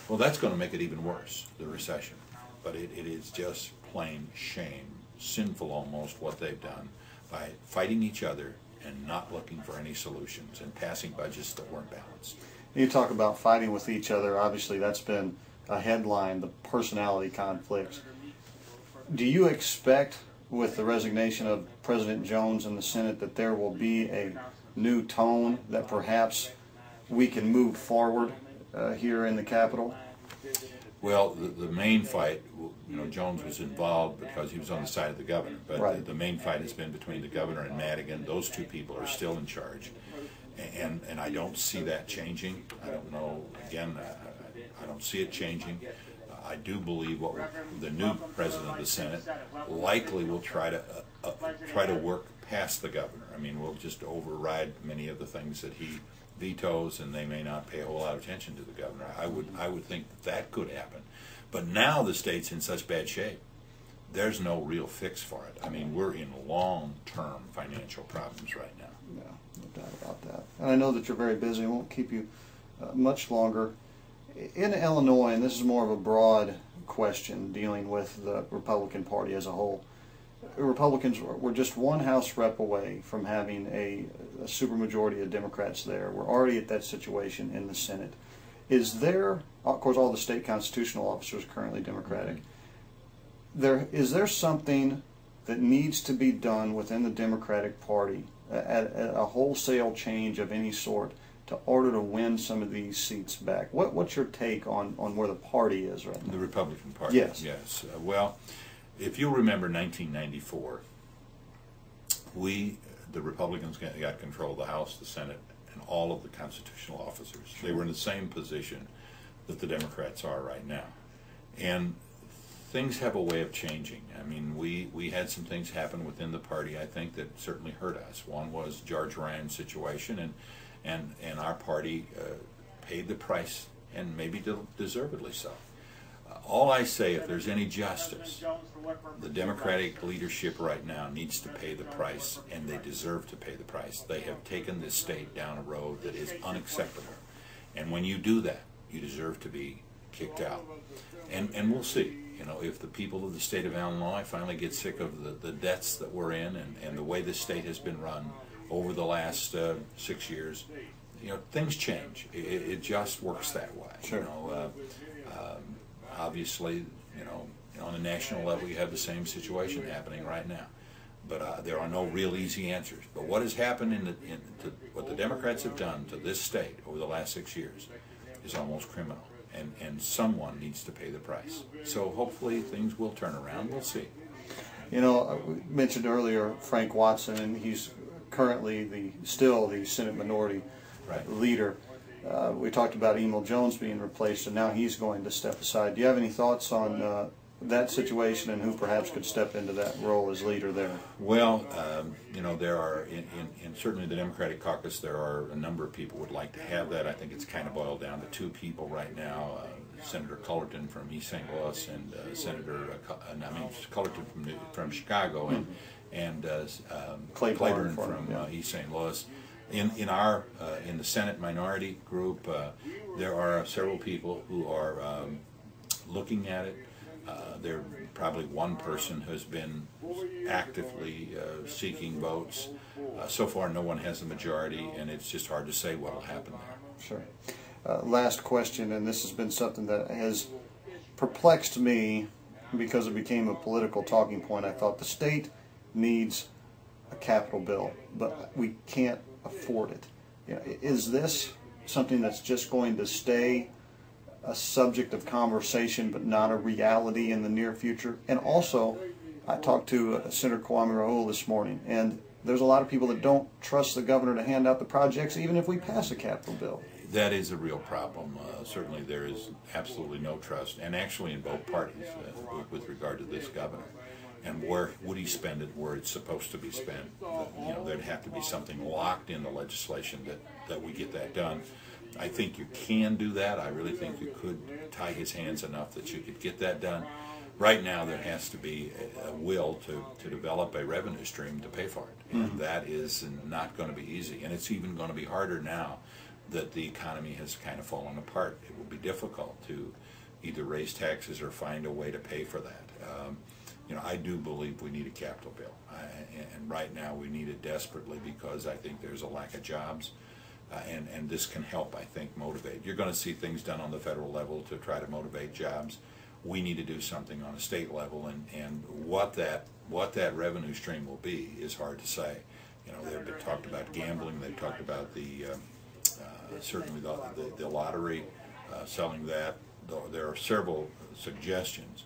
Well, that's going to make it even worse, the recession. But it is just plain shame, sinful almost, what they've done by fighting each other and not looking for any solutions and passing budgets that weren't balanced. You talk about fighting with each other. Obviously, that's been a headline, the personality conflicts. Do you expect, with the resignation of President Jones in the Senate, that there will be a new tone, that perhaps we can move forward here in the Capitol? Well, the main fight, you know, Jones was involved because he was on the side of the governor, but right. the main fight has been between the governor and Madigan. Those two people are still in charge, and I don't see that changing. I don't know, again, I don't see it changing. I do believe the new president of the Senate likely will try to work past the governor. I mean, we'll just override many of the things that he vetoes, and they may not pay a whole lot of attention to the governor. I would think that could happen. But now the state's in such bad shape, there's no real fix for it. I mean, we're in long-term financial problems right now. Yeah, no doubt about that. And I know that you're very busy. I won't keep you much longer. In Illinois, and this is more of a broad question dealing with the Republican Party as a whole, Republicans were just one House rep away from having a supermajority of Democrats there. We're already at that situation in the Senate. Is there, of course, all the state constitutional officers are currently Democratic. Is there something that needs to be done within the Democratic Party, a wholesale change of any sort, to order to win some of these seats back? What's your take on where the party is right now? The Republican Party? Yes. Yes. Well, if you'll remember 1994, the Republicans got control of the House, the Senate, and all of the constitutional officers. Sure. They were in the same position that the Democrats are right now. And things have a way of changing. I mean, we had some things happen within the party, I think, that certainly hurt us. One was George Ryan's situation, and our party paid the price, and maybe deservedly so. All I say, if there's any justice, the Democratic leadership right now needs to pay the price, and they deserve to pay the price. They have taken this state down a road that is unacceptable. And when you do that, you deserve to be kicked out. And we'll see. You know, if the people of the state of Illinois finally get sick of the debts that we're in and the way this state has been run over the last 6 years, you know, things change. It just works that way. Sure. You know, obviously, you know, on a national level, you have the same situation happening right now. But there are no real easy answers. But what has happened what the Democrats have done to this state over the last 6 years is almost criminal. And someone needs to pay the price. So hopefully things will turn around. We'll see. You know, we mentioned earlier Frank Watson, and he's currently still the Senate Minority Leader. We talked about Emil Jones being replaced, and now he's going to step aside. Do you have any thoughts on that situation and who perhaps could step into that role as leader there? Well, you know, there are, in certainly the Democratic caucus, there are a number of people who would like to have that. I think it's kind of boiled down to two people right now, Senator Cullerton from East St. Louis and Cullerton from Chicago and Claiborne from East St. Louis. In the Senate minority group, there are several people who are looking at it. There probably one person has been actively seeking votes. So far, no one has a majority, and it's just hard to say what will happen there. Sure. Last question, and this has been something that has perplexed me because it became a political talking point. I thought the state needs a capital bill, but we can't afford it. You know, is this something that's just going to stay a subject of conversation but not a reality in the near future? And also, I talked to Senator Kwame Raoul this morning, and there's a lot of people that don't trust the governor to hand out the projects even if we pass a capital bill. That is a real problem. Certainly there is absolutely no trust, and actually in both parties with regard to this governor. And where would he spend it where it's supposed to be spent? You know, there'd have to be something locked in the legislation that we get that done. I think you can do that. I really think you could tie his hands enough that you could get that done. Right now there has to be a will to develop a revenue stream to pay for it. And that is not going to be easy. And it's even going to be harder now that the economy has kind of fallen apart. It will be difficult to either raise taxes or find a way to pay for that. I do believe we need a capital bill, and right now we need it desperately because I think there's a lack of jobs, and this can help, I think, motivate. You're going to see things done on the federal level to try to motivate jobs. We need to do something on a state level, and what that revenue stream will be is hard to say. They've talked about gambling. They've talked about certainly the lottery, selling that. There are several suggestions,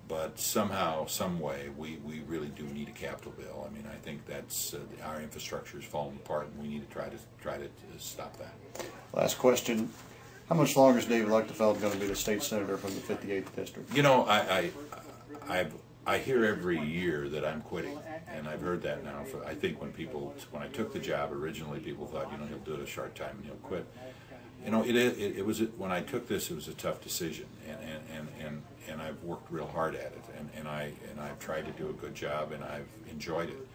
but somehow, some way, we really do need a capital bill. I mean, I think that's our infrastructure is falling apart, and we need to try to stop that. Last question: how much longer is David Luectefeld going to be the state senator from the 58th district? I hear every year that I'm quitting, and I've heard that now. I think when I took the job originally, people thought, he'll do it a short time and he'll quit. It was when I took this, it was a tough decision, and I've worked real hard at it, and I've tried to do a good job, and I've enjoyed it.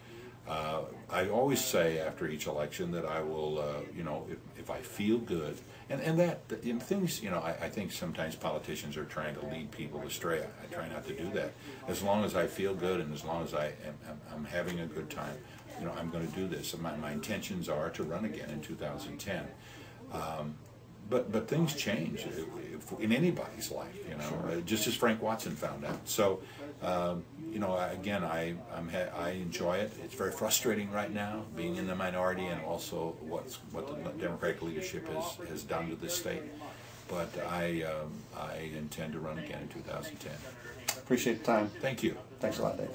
I always say after each election that I will, if I feel good, and that in things, I think sometimes politicians are trying to lead people astray. I try not to do that. As long as I feel good, and as long as I'm having a good time, I'm going to do this. And my intentions are to run again in 2010. But things change in anybody's life, just as Frank Watson found out. So, again, I enjoy it. It's very frustrating right now, being in the minority, and also what the Democratic leadership has done to this state. But I intend to run again in 2010. Appreciate the time. Thank you. Thanks a lot, Dave.